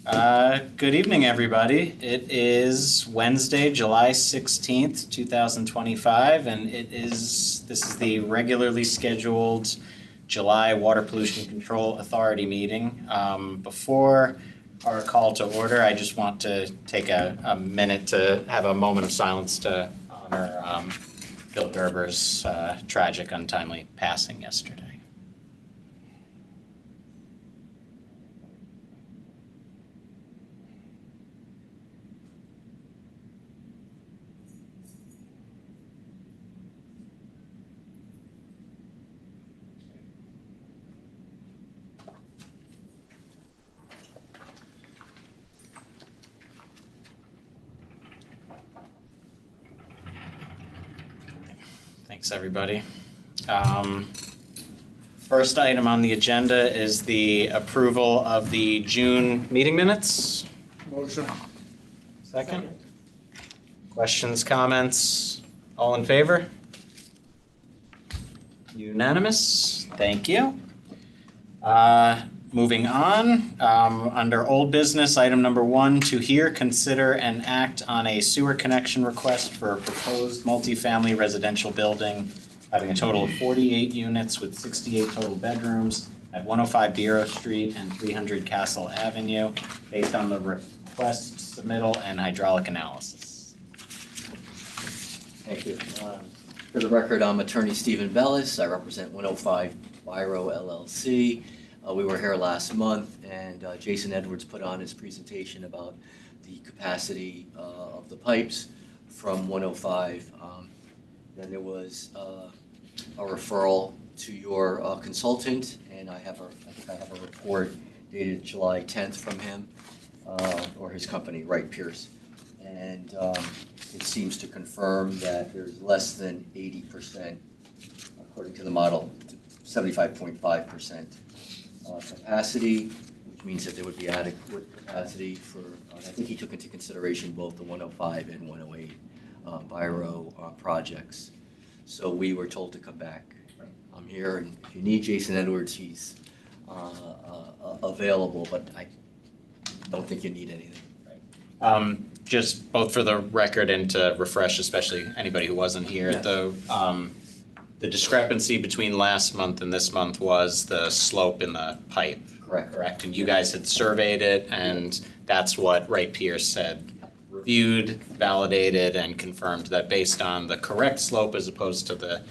Good evening, everybody. It is Wednesday, July 16th, 2025, and this is the regularly scheduled July Water Pollution Control Authority meeting. Before our call to order, I just want to take a minute to have a moment of silence to honor Bill Gerber's tragic, untimely passing yesterday. Thanks, everybody. First item on the agenda is the approval of the June meeting minutes. Motion. Second. Questions, comments? All in favor? Unanimous. Thank you. Moving on, under old business, item number 1, to hear, consider, and act on a sewer connection request for a proposed multifamily residential building having a total of 48 units with 68 total bedrooms at 105 Bureau Street and 300 Castle Avenue, based on the request submittal and hydraulic analysis. Thank you. For the record, I'm attorney Stephen Bellis. I represent 105 Biro LLC. We were here last month, and Jason Edwards put on his presentation about the capacity of the pipes from 105. Then there was a referral to your consultant, and I think I have a report dated July 10th from him, or his company, Wright Pierce. And it seems to confirm that there's less than 80%, according to the model, 75.5% capacity, which means that there would be adequate capacity for, I think he took into consideration both the 105 and 108 Biro projects. So we were told to come back. I'm here, and if you need Jason Edwards, he's available, but I don't think you need anything. Just both for the record and to refresh, especially anybody who wasn't here, the discrepancy between last month and this month was the slope in the pipe. Correct. And you guys had surveyed it, and that's what Wright Pierce had reviewed, validated, and confirmed that based on the correct slope as opposed to the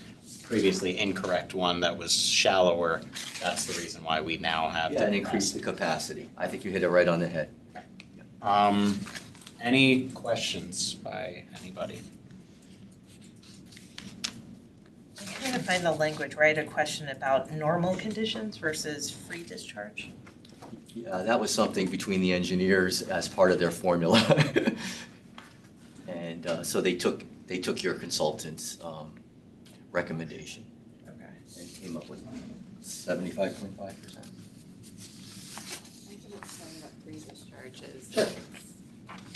previously incorrect one that was shallower, that's the reason why we now have and increase the capacity. I think you hit it right on the head. Any questions by anybody? I'm trying to find the language, right? A question about normal conditions versus free discharge. Yeah, that was something between the engineers as part of their formula. And so they took your consultant's recommendation. Okay. And came up with 75.5%. I can explain what free discharge is. Sure.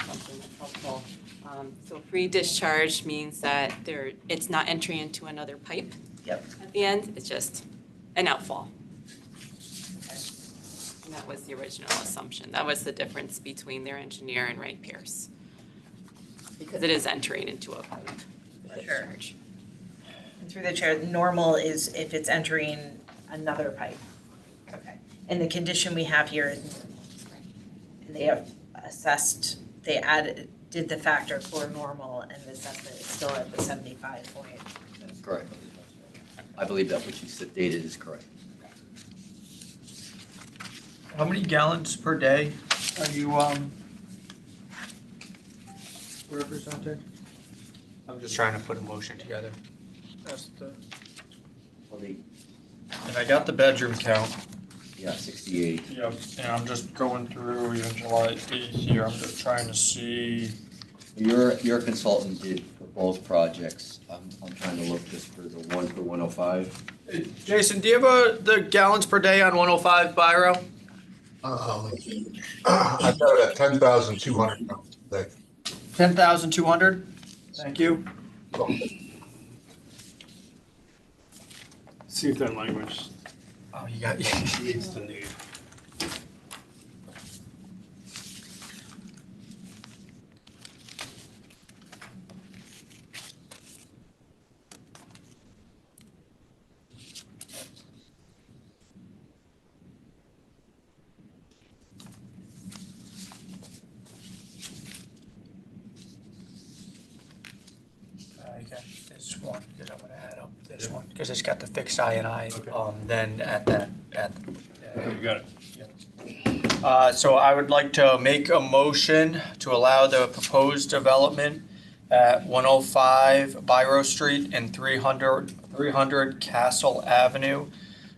Something that's helpful. So free discharge means that it's not entering into another pipe. Yep. At the end, it's just an outfall. And that was the original assumption. That was the difference between their engineer and Wright Pierce. Because it is entering into a pipe. Sure. And through the chair, normal is if it's entering another pipe. Okay. And the condition we have here, and they have assessed, did the factor for normal, and the assessment is still at the 75 point. That's correct. I believe that what you stated is correct. How many gallons per day are you representing? I'm just trying to put a motion together. That's the, Well, and I got the bedroom count. yeah, 68. Yep. And I'm just going through even July 8th here. I'm just trying to see. Your consultant did for both projects. I'm trying to look just for the one for 105. Jason, do you have the gallons per day on 105 Biro? I've got it at 10,200. 10,200? Thank you. See if that language Oh, you got, needs to need. this one, because I'm gonna add up this one, because it's got the fixed INI, then at that, You got it. So I would like to make a motion to allow the proposed development at 105 Biro Street and 300 Castle Avenue,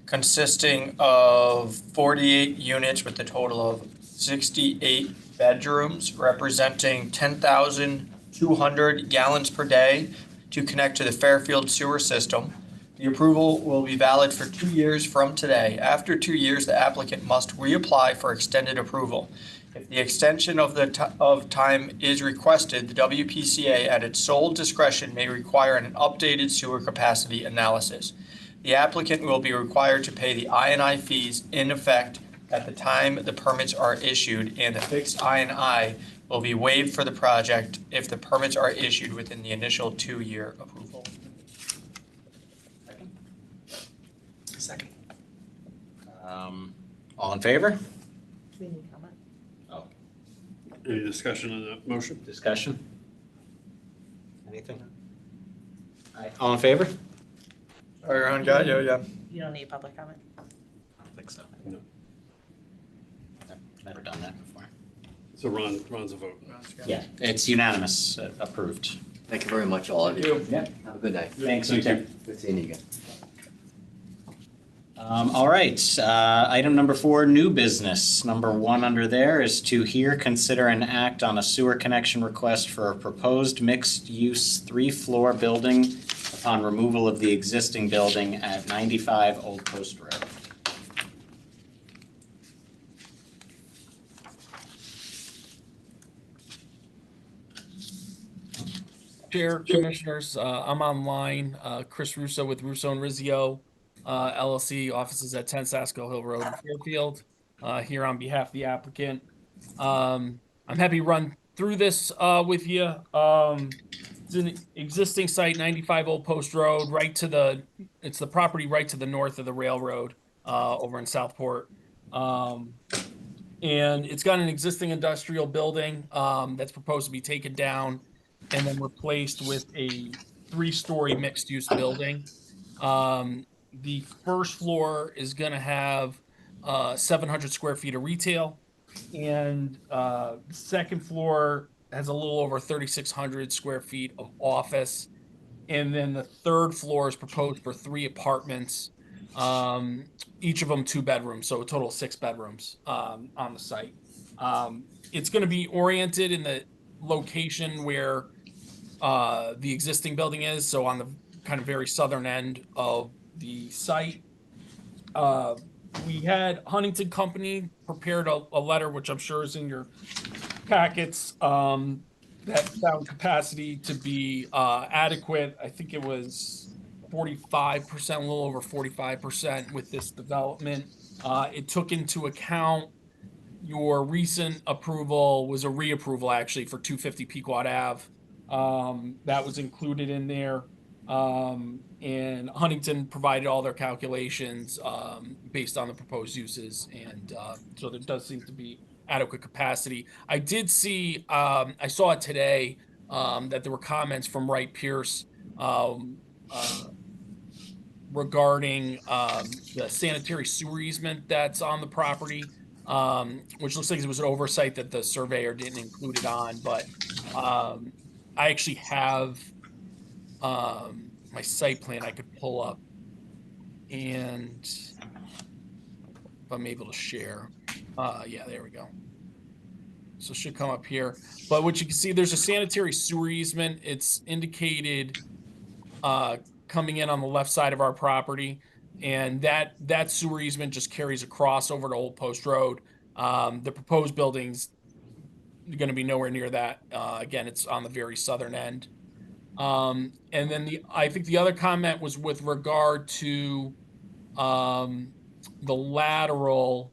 consisting of 48 units with a total of 68 bedrooms, representing 10,200 gallons per day to connect to the Fairfield sewer system. The approval will be valid for 2 years from today. After 2 years, the applicant must reapply for extended approval. If the extension of time is requested, the WPCA at its sole discretion may require an updated sewer capacity analysis. The applicant will be required to pay the INI fees in effect at the time the permits are issued, and the fixed INI will be waived for the project if the permits are issued within the initial 2-year approval. Second. All in favor? Do we need comment? Oh, Any discussion on that motion? discussion? Anything? All right, all in favor? Everyone got you, yeah. You don't need public comment? I don't think so. No. I've never done that before. So Ron's a vote. Yeah, it's unanimous, approved. Thank you very much, all of you. Yeah. Have a good night. Thanks, you too. Good seeing you again. All right, item number 4, new business. Number 1 under there is to hear, consider, and act on a sewer connection request for a proposed mixed-use 3-floor building upon removal of the existing building at 95 Old Post Road. Chair, Commissioners, I'm online. Chris Russo with Russo and Rizzio, LLC, offices at 10 Sasko Hill Road in Fairfield, here on behalf of the applicant. I'm happy to run through this with you. It's an existing site, 95 Old Post Road, it's the property right to the north of the railroad over in Southport. And it's got an existing industrial building that's proposed to be taken down and then replaced with a 3-story mixed-use building. The first floor is going to have 700 square feet of retail, and the second floor has a little over 3,600 square feet of office, and then the third floor is proposed for 3 apartments, each of them 2 bedrooms, so a total of 6 bedrooms on the site. It's going to be oriented in the location where the existing building is, so on the kind of very southern end of the site. We had Huntington Company prepared a letter, which I'm sure is in your packets, that found capacity to be adequate. I think it was 45%, a little over 45% with this development. It took into account your recent approval was a reapproval actually for 250 Pequot Ave. That was included in there. And Huntington provided all their calculations based on the proposed uses, and so there does seem to be adequate capacity. I did see, I saw it today, that there were comments from Wright Pierce regarding the sanitary sewer easement that's on the property, which looks like it was an oversight that the surveyor didn't include it on, but I actually have my site plan I could pull up, and if I'm able to share, yeah, there we go. So it should come up here. But what you can see, there's a sanitary sewer easement. It's indicated coming in on the left side of our property, and that sewer easement just carries across over to Old Post Road. The proposed building's going to be nowhere near that. Again, it's on the very southern end. And then I think the other comment was with regard to the lateral,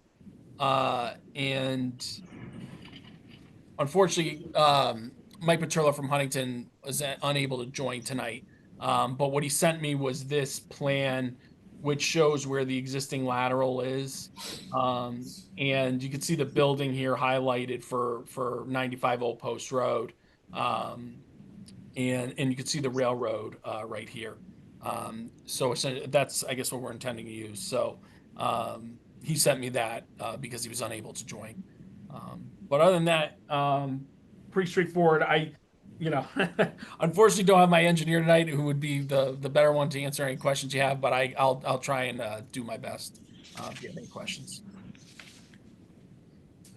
and unfortunately, Mike Paterla from Huntington was unable to join tonight. But what he sent me was this plan, which shows where the existing lateral is. And you can see the building here highlighted for 95 Old Post Road. and you can see the railroad right here. So that's, I guess, what we're intending to use. So he sent me that because he was unable to join. But other than that, pretty straightforward. Unfortunately don't have my engineer tonight, who would be the better one to answer any questions you have, but I'll try and do my best if you have any questions.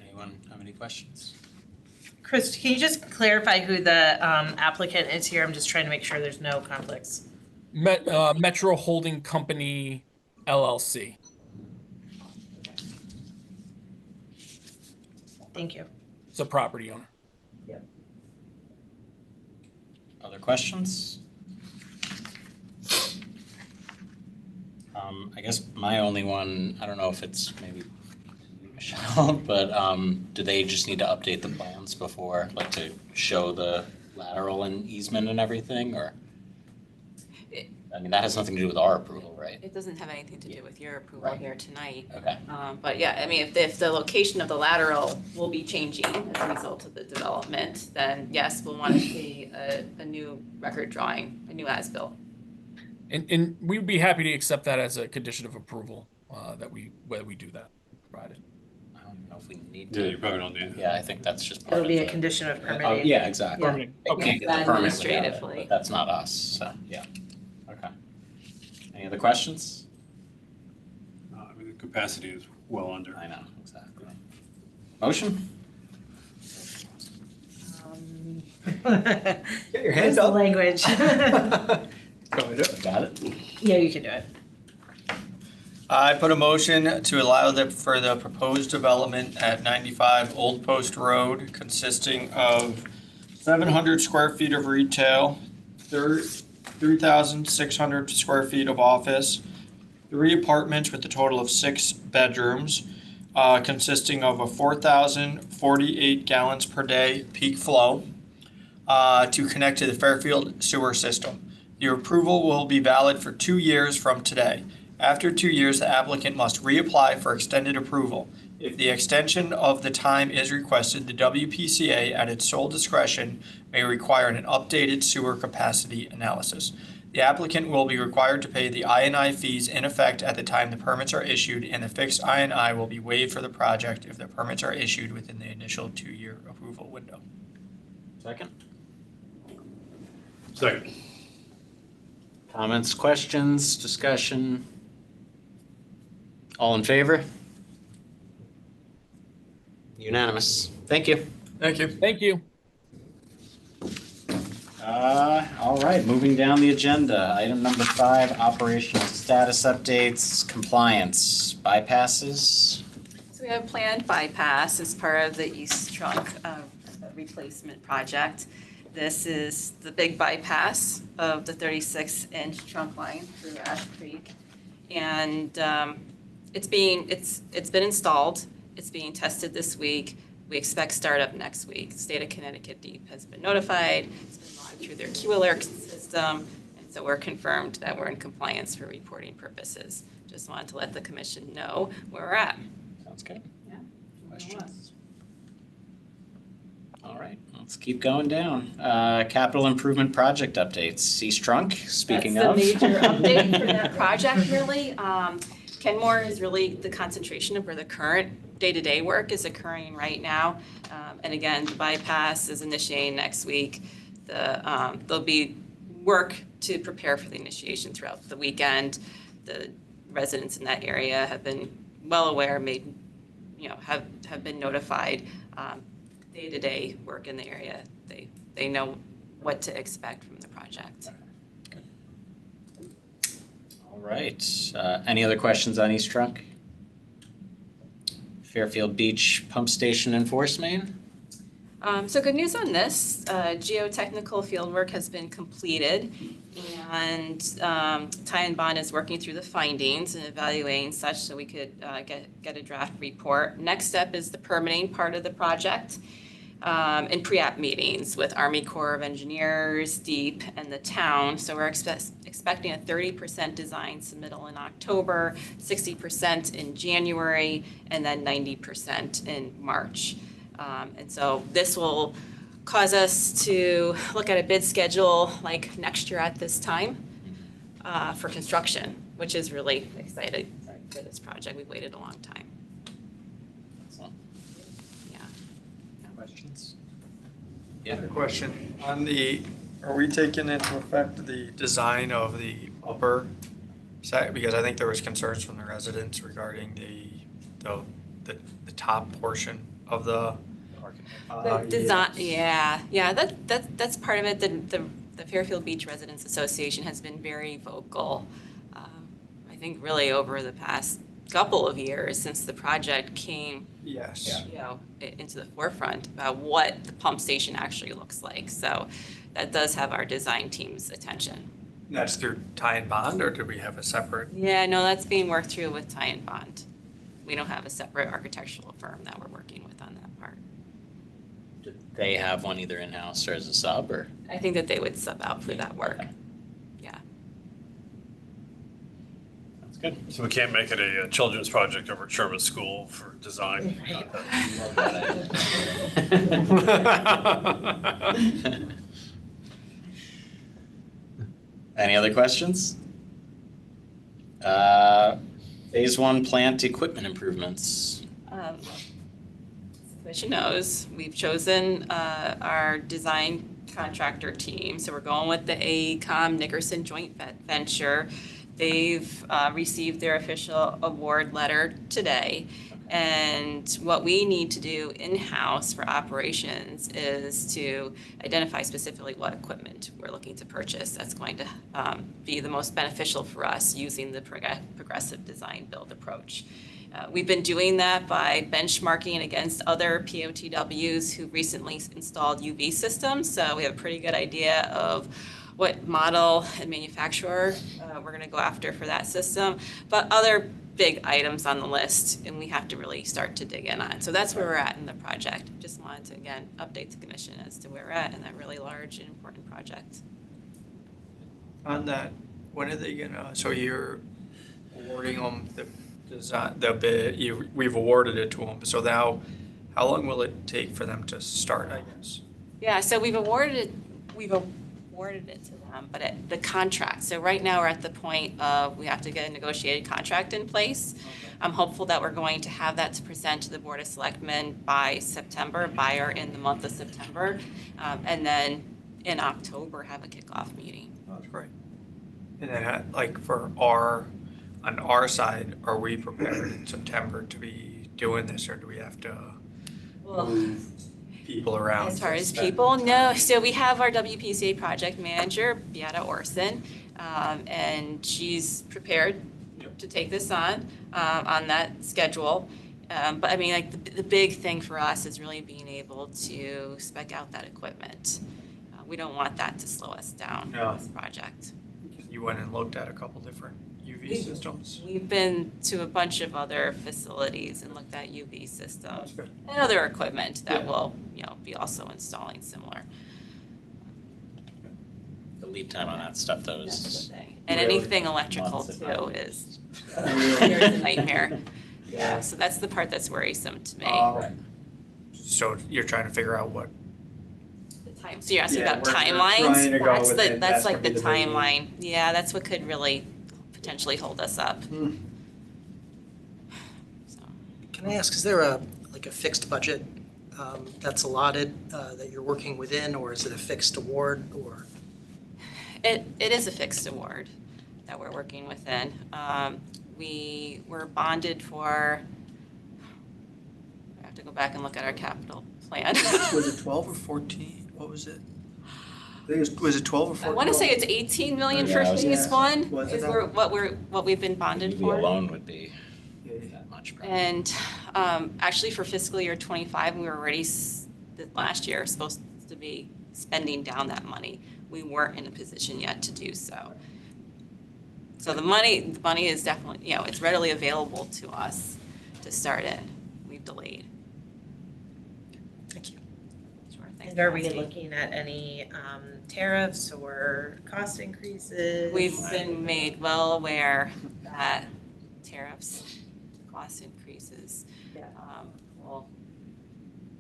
Anyone have any questions? Chris, can you just clarify who the applicant is here? I'm just trying to make sure there's no conflicts. Metro Holding Company, LLC. Thank you. It's a property owner. Other questions? I guess my only one, I don't know if it's maybe Michelle, but do they just need to update the plans before, like to show the lateral and easement and everything, or? I mean, that has nothing to do with our approval, right? It doesn't have anything to do with your approval Right. here tonight. Okay, But yeah, I mean, if the location of the lateral will be changing as a result of the development, then yes, we'll want to see a new record drawing, a new as-built. And we'd be happy to accept that as a condition of approval, that we do that, provided. I don't even know if we need Yeah, to. you probably don't need it. Yeah, I think that's just part It'll of be a the- condition of Oh, permitting. yeah, exactly. Yeah. Permitting. They can't get the That permit without it, administratively. but that's not us, so, yeah. Okay. Any other questions? I mean, the capacity is well under. I know, exactly. Motion? Get your Where's the language? Got it? Yeah, you can do it. I put a motion to allow for the proposed development at 95 Old Post Road, consisting of 700 square feet of retail, 3,600 square feet of office, 3 apartments with a total of 6 bedrooms, consisting of a 4,048 gallons per day peak flow, to connect to the Fairfield sewer system. Your approval will be valid for 2 years from today. After 2 years, the applicant must reapply for extended approval. If the extension of the time is requested, the WPCA, at its sole discretion, may require an updated sewer capacity analysis. The applicant will be required to pay the I&I fees in effect at the time the permits are issued, and the fixed I&I will be waived for the project if the permits are issued within the initial 2-year approval window. Second? Second. Comments, questions, discussion? All in favor? Unanimous. Thank you. Thank you. Thank you. All right, moving down the agenda. Item number 5, operational status updates, compliance, bypasses. So we have a planned bypass as part of the East Trunk replacement project. This is the big bypass of the 36-inch trunk line through Ash Creek. And it's been installed. It's being tested this week. We expect startup next week. The State of Connecticut DEEP has been notified. It's been logged through their QAlert system. And so we're confirmed that we're in compliance for reporting purposes. Just wanted to let the commission know where we're at. Sounds good. Yeah. Questions? All right, let's keep going down. Capital improvement project updates. East Trunk, speaking of. That's the major update for that project, really. Kenmore is really the concentration of where the current day-to-day work is occurring right now. And again, the bypass is initiating next week. There'll be work to prepare for the initiation throughout the weekend. The residents in that area have been well aware, have been notified. Day-to-day work in the area, they know what to expect from the project. All right, any other questions on East Trunk? Fairfield Beach Pump Station and Force Main? So good news on this, geotechnical fieldwork has been completed, and Ty and Bond is working through the findings and evaluating such so we could get a draft report. Next step is the permitting part of the project, and pre-app meetings with Army Corps of Engineers, DEEP, and the town. So we're expecting a 30% design submittal in October, 60% in January, and then 90% in March. And so this will cause us to look at a bid schedule like next year at this time for construction, which is really exciting for this project. We've waited a long time. Excellent. Yeah. Questions? Another question, are we taking into effect the design of the upper side? Because I think there was concerns from the residents regarding the top portion of the. The design, yeah, that's part of it. The Fairfield Beach Residents Association has been very vocal. I think really over the past couple of years since the project came, Yes. into the forefront about what the pump station actually looks like. So that does have our design team's attention. That's through tie and bond, or do we have a separate? Yeah, no, that's being worked through with Tie and Bond. We don't have a separate architectural firm that we're working with on that part. Do they have one either in-house or as a sub, or? I think that they would sub out for that work. Yeah. That's good. So we can't make it a children's project over at Sherman School for design. Any other questions? Phase 1 plant equipment improvements. Commission knows, we've chosen our design contractor team, so we're going with the AECom Nickerson joint venture. They've received their official award letter today. And what we need to do in-house for operations is to identify specifically what equipment we're looking to purchase that's going to be the most beneficial for us using the progressive design build approach. We've been doing that by benchmarking against other POTWs who recently installed UV systems, so we have a pretty good idea of what model and manufacturer we're going to go after for that system. But other big items on the list, and we have to really start to dig in on. So that's where we're at in the project. Just wanted to, again, update the commission as to where we're at in that really large and important project. On that, when are they gonna, so you're awarding them the design, the bid, we've awarded it to them, so now, how long will it take for them to start, I guess? Yeah, so we've awarded it to them, but the contract, so right now we're at the point of we have to get a negotiated contract in place. I'm hopeful that we're going to have that to present to the Board of Selectmen by September, or in the month of September, and then in October have a kickoff meeting. That's great. And then, like, on our side, are we prepared in September to be doing this, or do we have to move people around? As far as people, no. So we have our WPCA project manager, Beata Orson, and she's prepared to take this on that schedule. But I mean, like the big thing for us is really being able to spec out that equipment. We don't want that to slow us down in this project. You went and looked at a couple different UV systems? We've been to a bunch of other facilities and looked at UV systems That's good. and other equipment that will, be also installing similar. The lead time on that stuff though That's is. the thing. And anything electrical months, if too not is a nightmare. Yeah, so that's the part that's worrisome to me. So you're trying to figure out what, The time, so you're asking Yeah, about we're trying timelines? to go That's with the, it. that's That's like gonna the be the big- timeline. Yeah, that's what could really potentially hold us up. So, Can I ask, is there a fixed budget that's allotted that you're working within, or is it a fixed award, or? It is a fixed award that we're working within. We were bonded for, I have to go back and look at our capital plan. was it 12 or 14? What was it? I think was it 12 or 14? I want to say it's 18 million for Yeah, I was phase one, Was it is that? what we've been bonded EV for. alone would be that much. probably. And actually for fiscal year '25, we were already last year supposed to be spending down that money. We weren't in a position yet to do so. So the money is definitely, it's readily available to us to start in. We've delayed. Thank you. Sure, thanks, And are we Nancy. looking at any tariffs or cost increases? We've been made well aware that tariffs, cost increases will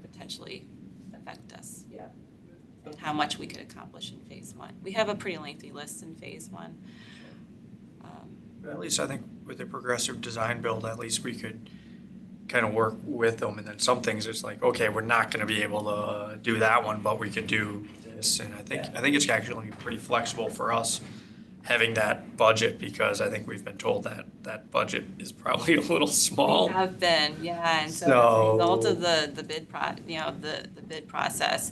potentially affect us. and how much we could accomplish in phase one. We have a pretty lengthy list in phase one. At least I think with the progressive design build, at least we could kind of work with them. And then some things it's like, okay, we're not going to be able to do that one, but we could do this. And I think it's actually pretty flexible for us having that budget, because I think we've been told that that budget is probably a little small. We have been, yeah, and so as a result of the bid the bid process,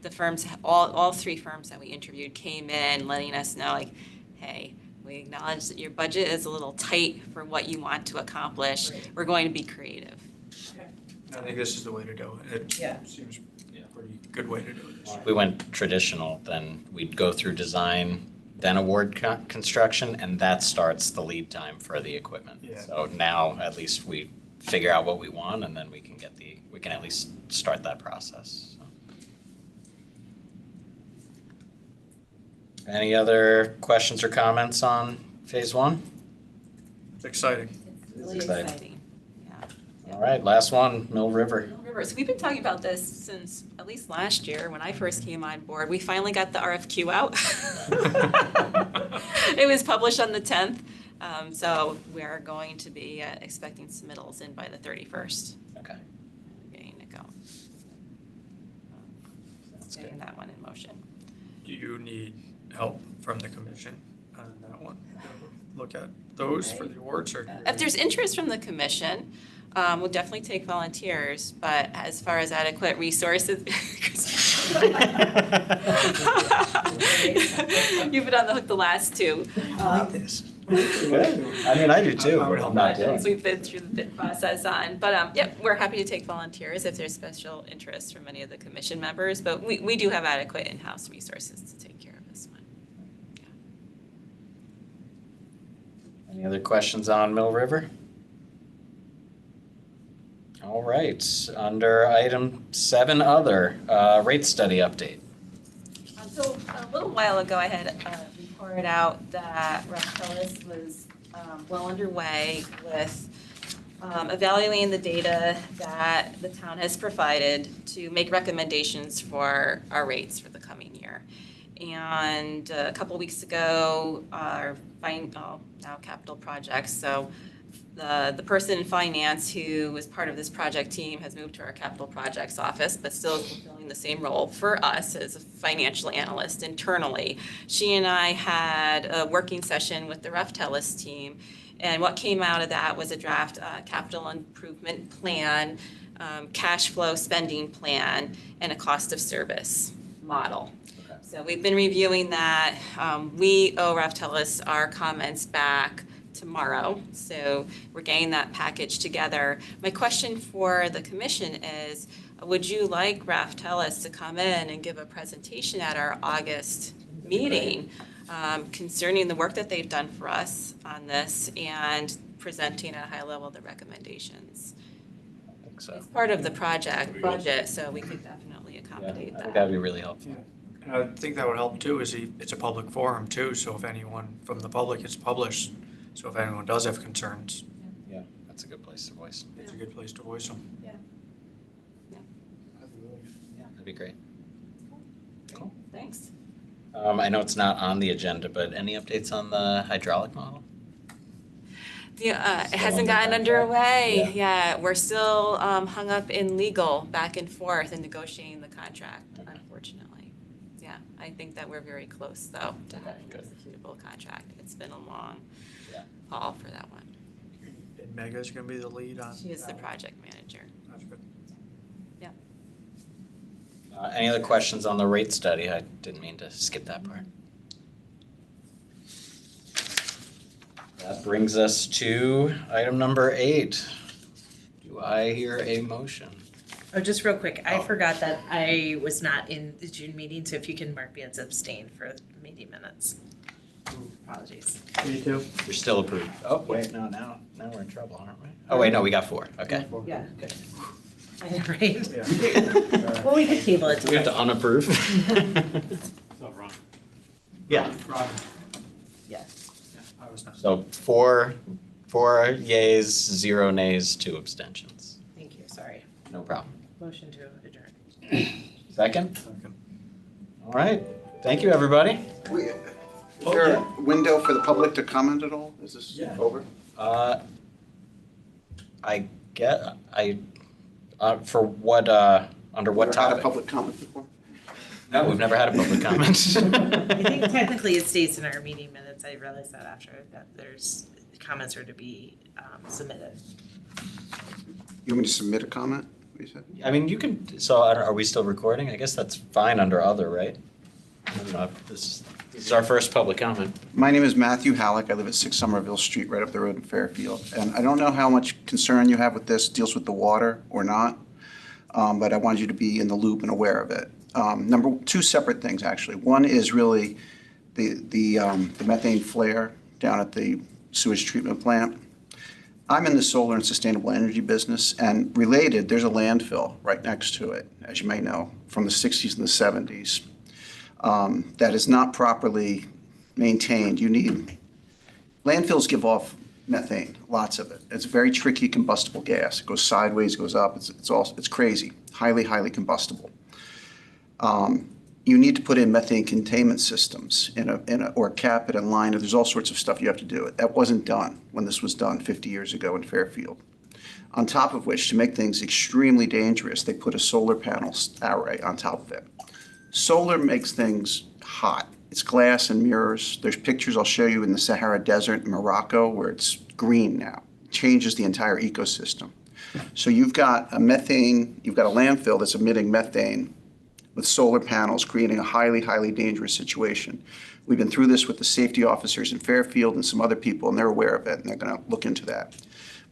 the firms, all three firms that we interviewed came in letting us know, like, hey, we acknowledge that your budget is a little tight for what you want to accomplish. We're going to be creative. I think this is the way to do it. It Yeah. seems a pretty good way to do it. If we went traditional, then we'd go through design, then award construction, and that starts the lead time for the equipment. Yeah. So now at least we figure out what we want, and then we can at least start that process. So. Any other questions or comments on phase one? It's exciting. It's really exciting. exciting, yeah. All right, last one, Mill River. So we've been talking about this since at least last year when I first came on board. We finally got the RFQ out. It was published on the 10th, so we're going to be expecting submittals in by the 31st. Okay. Getting it going. Sounds Getting good. that one in motion. Do you need help from the commission on that one? Look at those for the awards, or? If there's interest from the commission, we'll definitely take volunteers, but as far as adequate resources, you've been on the hook the last two. This. Good. I mean, I do too. I would help I'm not that. doing Things we've been through the bid process on, but yep, we're happy to take volunteers if there's special interest from any of the commission members, but we do have adequate in-house resources to take care of this one. Any other questions on Mill River? All right, under item 7 other, rate study update. So a little while ago, I had reported out that Raftellus was well underway with evaluating the data that the town has provided to make recommendations for our rates for the coming year. And a couple weeks ago, our now capital projects, so the person in finance who was part of this project team has moved to our capital projects office, but still fulfilling the same role for us as a financial analyst internally. She and I had a working session with the Raftellus team, and what came out of that was a draft capital improvement plan, cash flow spending plan, and a cost of service model. So we've been reviewing that. We owe Raftellus our comments back tomorrow, so we're getting that package together. My question for the commission is, would you like Raftellus to come in and give a presentation at our August meeting concerning the work that they've done for us on this and presenting at a high level the recommendations? I think so. It's part of the project budget, so we could definitely accommodate I think that. that'd be really helpful. And I think that would help too, is it's a public forum too, so if anyone from the public, it's published, so if anyone does have concerns, Yeah, that's a good place to voice. it's a good place to voice them. That'd be great. Thanks. I know it's not on the agenda, but any updates on the hydraulic model? Yeah, it Still hasn't under gotten contract? underway yet. We're still hung up in legal back and forth in negotiating the contract, unfortunately. Yeah, I think that we're very close though to having a executable contract. It's been a long Yeah. haul for that one. And Mega's gonna be the lead on. She is the project manager. That's good. Any other questions on the rate study? I didn't mean to skip that part. That brings us to item number 8. Do I hear a motion? Oh, just real quick, I Oh. forgot that I was not in the June meeting, so if you can mark me as abstain for the meeting minutes. Apologies. Me too. You're still approved. Oh, wait, no, now we're in trouble, aren't we? Oh, wait, no, we got 4. Okay. Yeah. Good. Right? Yeah. Well, we could table it. Do we have to unapprove? So wrong. Yeah. Yes. I was not. So 4 yeas, 0 nays, 2 abstentions. Thank you, sorry. No problem. Motion to adjourn. Second? All right, thank you, everybody. Is there a window for the public to comment at all? Is this over? I get, for what, under what Never had a topic? public comment before? No, we've never had a public comment. I think technically it states in our meeting minutes, I realized that after, that there's, comments are to be submitted. You want me to submit a comment? What you said? I mean, you can, so I don't, are we still recording? I guess that's fine under other, right? I don't know, this is our first public comment. My name is Matthew Halleck. I live at 6 Somerville Street, right up the road in Fairfield. And I don't know how much concern you have with this, deals with the water or not, but I wanted you to be in the loop and aware of it. Two separate things, actually. One is really the methane flare down at the sewage treatment plant. I'm in the solar and sustainable energy business, and related, there's a landfill right next to it, as you may know, from the 60s and the 70s, that is not properly maintained. Landfills give off methane, lots of it. It's a very tricky combustible gas. It goes sideways, goes up, it's crazy, highly combustible. You need to put in methane containment systems or cap it in line. There's all sorts of stuff you have to do. That wasn't done when this was done 50 years ago in Fairfield. On top of which, to make things extremely dangerous, they put a solar panel array on top of it. Solar makes things hot. It's glass and mirrors. There's pictures I'll show you in the Sahara Desert in Morocco where it's green now. It changes the entire ecosystem. So you've got a landfill that's emitting methane with solar panels, creating a highly dangerous situation. We've been through this with the safety officers in Fairfield and some other people, and they're aware of it, and they're gonna look into that.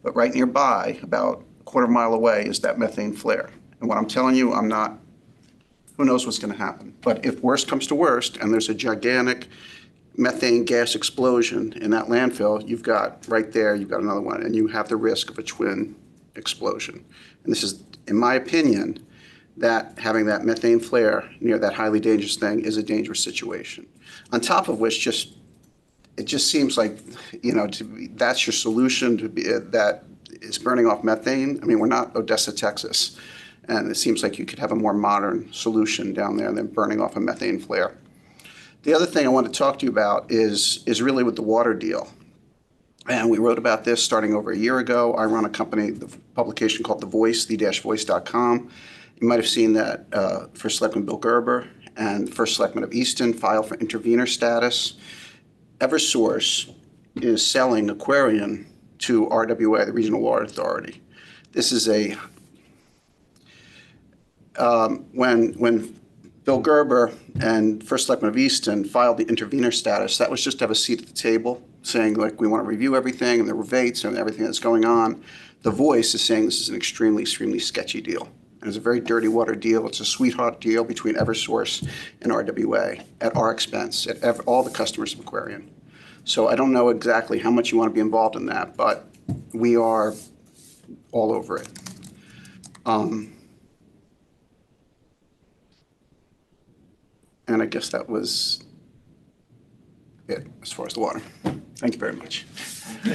But right nearby, about a quarter mile away, is that methane flare. And what I'm telling you, who knows what's gonna happen. But if worst comes to worst, and there's a gigantic methane gas explosion in that landfill, you've got another one, and you have the risk of a twin explosion. And this is, in my opinion, that having that methane flare near that highly dangerous thing is a dangerous situation. On top of which, it just seems like, that's your solution to be, that is burning off methane. I mean, we're not Odessa, Texas, and it seems like you could have a more modern solution down there than burning off a methane flare. The other thing I want to talk to you about is really with the water deal. And we wrote about this starting over a year ago. I run a company, the publication called The Voice, the-voice.com. You might have seen that First Selectman Bill Gerber and First Selectman of Easton filed for intervenor status. Eversource is selling Aquarian to RWA, the Regional Water Authority. This is when Bill Gerber and First Selectman of Easton filed the intervenor status, that was just to have a seat at the table, saying like, we want to review everything and the rebates and everything that's going on. The Voice is saying this is an extremely sketchy deal. And it's a very dirty water deal. It's a sweetheart deal between Eversource and RWA at our expense, at all the customers of Aquarian. So I don't know exactly how much you want to be involved in that, but we are all over it. And I guess that was it as far as the water. Thank you very much. I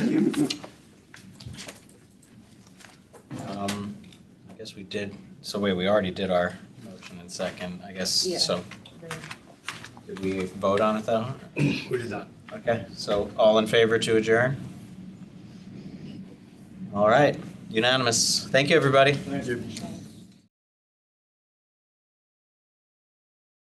guess we did, so wait, we already did our motion and second, I guess, Yeah. so. Did we vote on it though? We did not. Okay, so all in favor to adjourn? All right, unanimous. Thank you, everybody. Thank you.